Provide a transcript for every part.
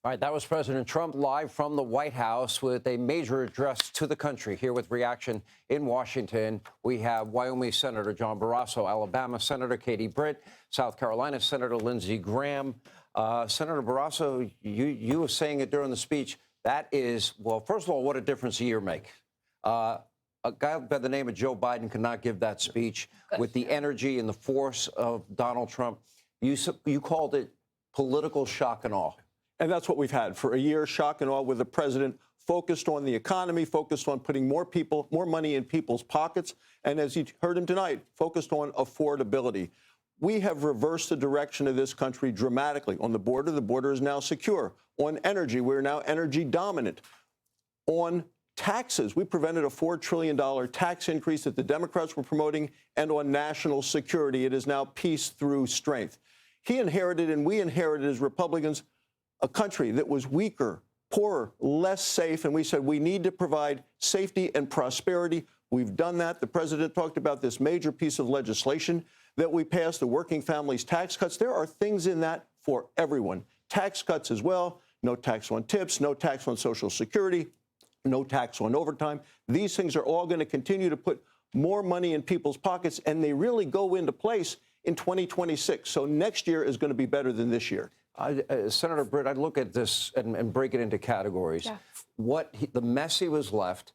All right, that was President Trump live from the White House with a major address to the country. Here with reaction in Washington, we have Wyoming Senator John Barrasso, Alabama Senator Katie Britt, South Carolina Senator Lindsey Graham. Senator Barrasso, you were saying it during the speech. That is, well, first of all, what a difference a year makes. A guy by the name of Joe Biden could not give that speech with the energy and the force of Donald Trump. You called it political shock and awe. And that's what we've had for a year, shock and awe, with the president focused on the economy, focused on putting more money in people's pockets, and as you heard him tonight, focused on affordability. We have reversed the direction of this country dramatically. On the border is now secure. On energy, we're now energy dominant. On taxes, we prevented a $4 trillion tax increase that the Democrats were promoting, and on national security, it is now peace through strength. He inherited, and we inherited as Republicans, a country that was weaker, poorer, less safe, and we said we need to provide safety and prosperity. We've done that. The president talked about this major piece of legislation that we passed, the working families tax cuts. There are things in that for everyone. Tax cuts as well, no tax on tips, no tax on Social Security, no tax on overtime. These things are all going to continue to put more money in people's pockets, and they really go into place in 2026. So next year is going to be better than this year. Senator Britt, I'd look at this and break it into categories. Yeah. The mess he was left,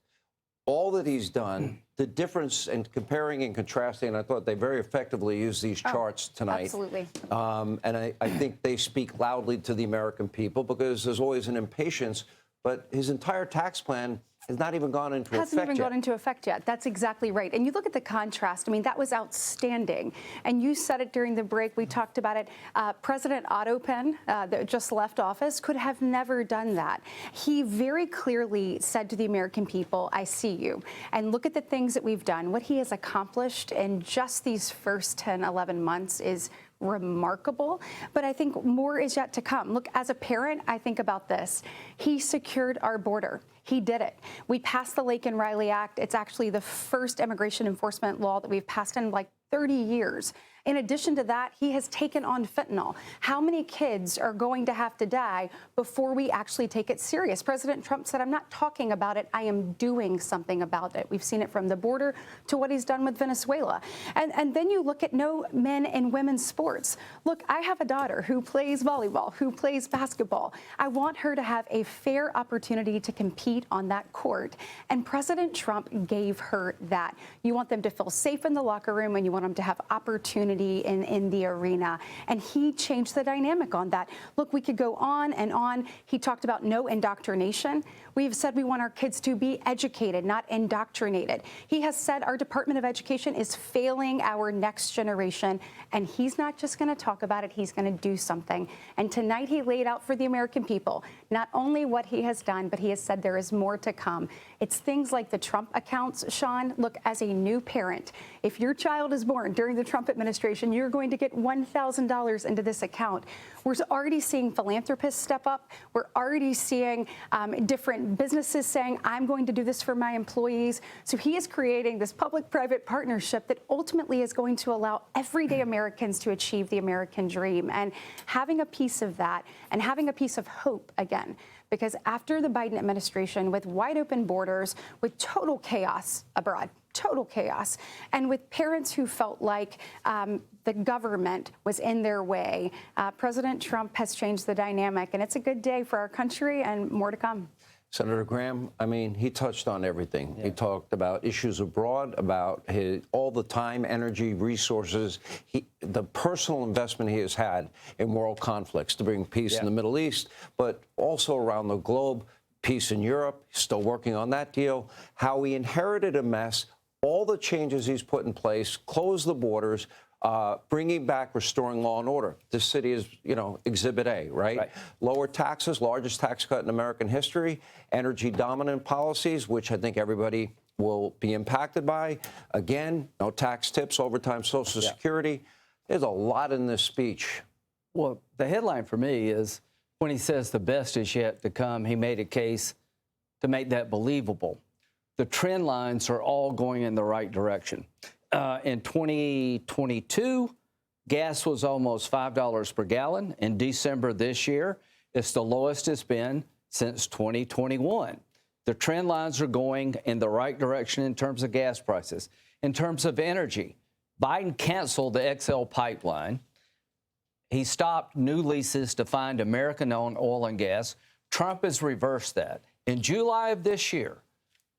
all that he's done, the difference in comparing and contrasting, and I thought they very effectively used these charts tonight. Absolutely. And I think they speak loudly to the American people because there's always an impatience, but his entire tax plan has not even gone into effect yet. Hasn't even gone into effect yet. That's exactly right. And you look at the contrast. I mean, that was outstanding. And you said it during the break. We talked about it. President Otto Penn, that just left office, could have never done that. He very clearly said to the American people, I see you. And look at the things that we've done. What he has accomplished in just these first 10, 11 months is remarkable, but I think more is yet to come. Look, as a parent, I think about this. He secured our border. He did it. We passed the Lake and Riley Act. It's actually the first immigration enforcement law that we've passed in like 30 years. In addition to that, he has taken on fentanyl. How many kids are going to have to die before we actually take it serious? President Trump said, I'm not talking about it. I am doing something about it. We've seen it from the border to what he's done with Venezuela. And then you look at no men and women's sports. Look, I have a daughter who plays volleyball, who plays basketball. I want her to have a fair opportunity to compete on that court. And President Trump gave her that. You want them to feel safe in the locker room, and you want them to have opportunity in the arena. And he changed the dynamic on that. Look, we could go on and on. He talked about no indoctrination. We've said we want our kids to be educated, not indoctrinated. He has said our Department of Education is failing our next generation. And he's not just going to talk about it, he's going to do something. And tonight he laid out for the American people not only what he has done, but he has said there is more to come. It's things like the Trump accounts, Sean. Look, as a new parent, if your child is born during the Trump administration, you're going to get $1,000 into this account. We're already seeing philanthropists step up. We're already seeing different businesses saying, I'm going to do this for my employees. So he is creating this public-private partnership that ultimately is going to allow everyday Americans to achieve the American dream. And having a piece of that and having a piece of hope again, because after the Biden administration, with wide open borders, with total chaos abroad, total chaos, and with parents who felt like the government was in their way, President Trump has changed the dynamic, and it's a good day for our country and more to come. Senator Graham, I mean, he touched on everything. Yeah. He talked about issues abroad, about all the time, energy, resources, the personal investment he has had in world conflicts to bring peace in the Middle East, but also around the globe, peace in Europe. He's still working on that deal. How he inherited a mess, all the changes he's put in place, closed the borders, bringing back, restoring law and order. This city is, Exhibit A, right? Lower taxes, largest tax cut in American history, energy dominant policies, which I think everybody will be impacted by. Again, no tax tips, overtime, Social Security. There's a lot in this speech. Well, the headline for me is when he says the best is yet to come, he made a case to make that believable. The trend lines are all going in the right direction. In 2022, gas was almost $5 per gallon. In December this year, It's the lowest it's been since 2021. The trend lines are going in the right direction in terms of gas prices. In terms of energy, Biden canceled the XL pipeline. He stopped new leases to find American-owned oil and gas. Trump has reversed that. In July of this year,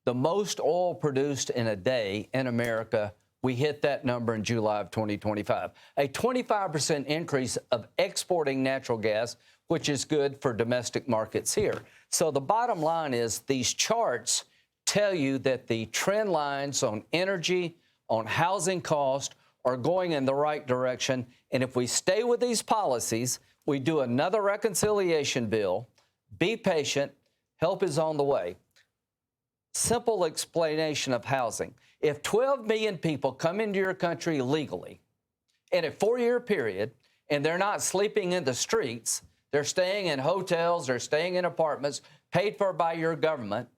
the most oil produced in a day in America, we hit that number in July of 2025. A 25% increase of exporting natural gas, which is good for domestic markets here. So the bottom line is these charts tell you that the trend lines on energy, on housing cost are going in the right direction. And if we stay with these policies, we do another reconciliation bill, be patient, help is on the way. Simple explanation of housing. If 12 million people come into your country legally in a 4-year period and they're not sleeping in the streets, they're staying in hotels, they're staying in apartments paid for by your government,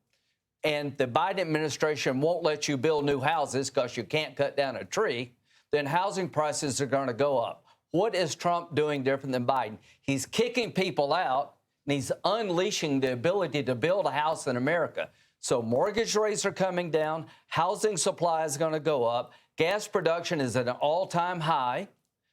and the Biden administration won't let you build new houses because you can't cut down a tree, then housing prices are going to go up. What is Trump doing different than Biden? He's kicking people out, and he's unleashing the ability to build a house in America. So mortgage rates are coming down, housing supply is going to go up, gas production is at an all-time high.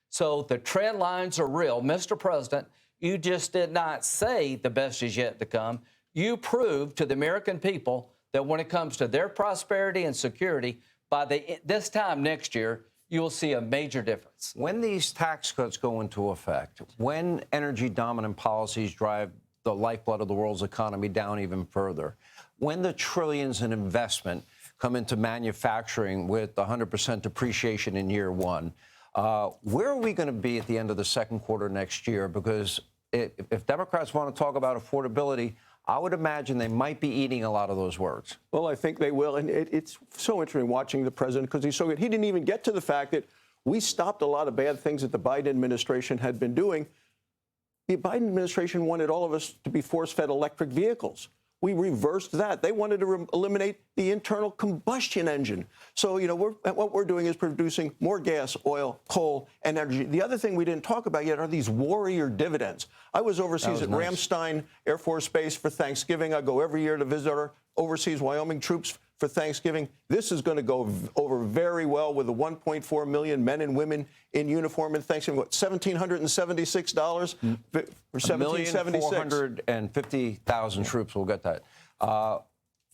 So the trend lines are real. Mr. President, you just did not say the best is yet to come. You proved to the American people that when it comes to their prosperity and security, by this time next year, you will see a major difference. When these tax cuts go into effect, when energy-dominant policies drive the lifeblood of the world's economy down even further, when the trillions in investment come into manufacturing with 100% depreciation in year one, where are we going to be at the end of the second quarter next year? Because if Democrats want to talk about affordability, I would imagine they might be eating a lot of those words. Well, I think they will. And it's so interesting watching the president because he's so good. He didn't even get to the fact that we stopped a lot of bad things that the Biden administration had been doing. The Biden administration wanted all of us to be force-fed electric vehicles. We reversed that. They wanted to eliminate the internal combustion engine. So, what we're doing is producing more gas, oil, coal, and energy. The other thing we didn't talk about yet are these warrior dividends. I was overseas at Ramstein Air Force Base for Thanksgiving. I go every year to visit our overseas Wyoming troops for Thanksgiving. This is going to go over very well with the 1.4 million men and women in uniform in Thanksgiving. What, $1,776 for 1,776? 450,000 troops will get that.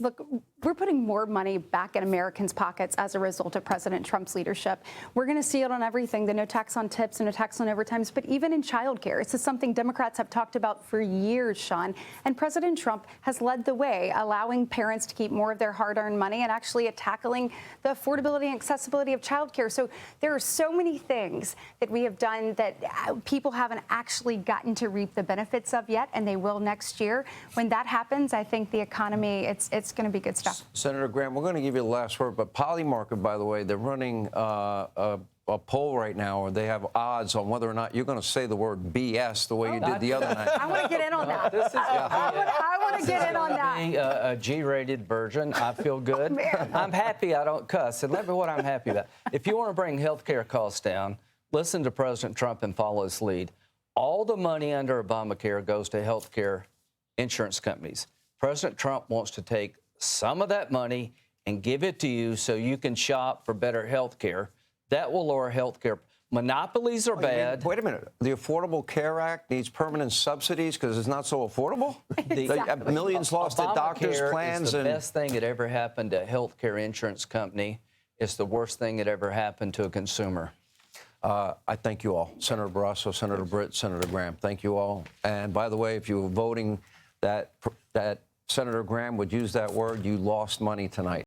Look, we're putting more money back in Americans' pockets as a result of President Trump's leadership. We're going to see it on everything, the no tax on tips and no tax on overtimes, but even in childcare. This is something Democrats have talked about for years, Sean. And President Trump has led the way, allowing parents to keep more of their hard-earned money and actually tackling the affordability and accessibility of childcare. So there are so many things that we have done that people haven't actually gotten to reap the benefits of yet, and they will next year. When that happens, I think the economy, it's going to be good stuff. Senator Graham, we're going to give you the last word, but Polymarket, by the way, they're running a poll right now, or they have odds on whether or not you're going to say the word BS the way you did the other night. I want to get in on that. I want to get in on that. A G-rated version. I feel good. I'm happy I don't cuss. And let me what I'm happy about. If you want to bring health care costs down, listen to President Trump and follow his lead. All the money under Obamacare goes to health care insurance companies. President Trump wants to take some of that money and give it to you so you can shop for better health care. That will lower health care. Monopolies are bad. Wait a minute. The Affordable Care Act needs permanent subsidies because it's not so affordable? Exactly. Millions lost their doctors' plans. Is the best thing that ever happened to a health care insurance company. It's the worst thing that ever happened to a consumer. I thank you all. Senator Barrasso, Senator Britt, Senator Graham, thank you all. And by the way, if you were voting that Senator Graham would use that word, you lost money tonight.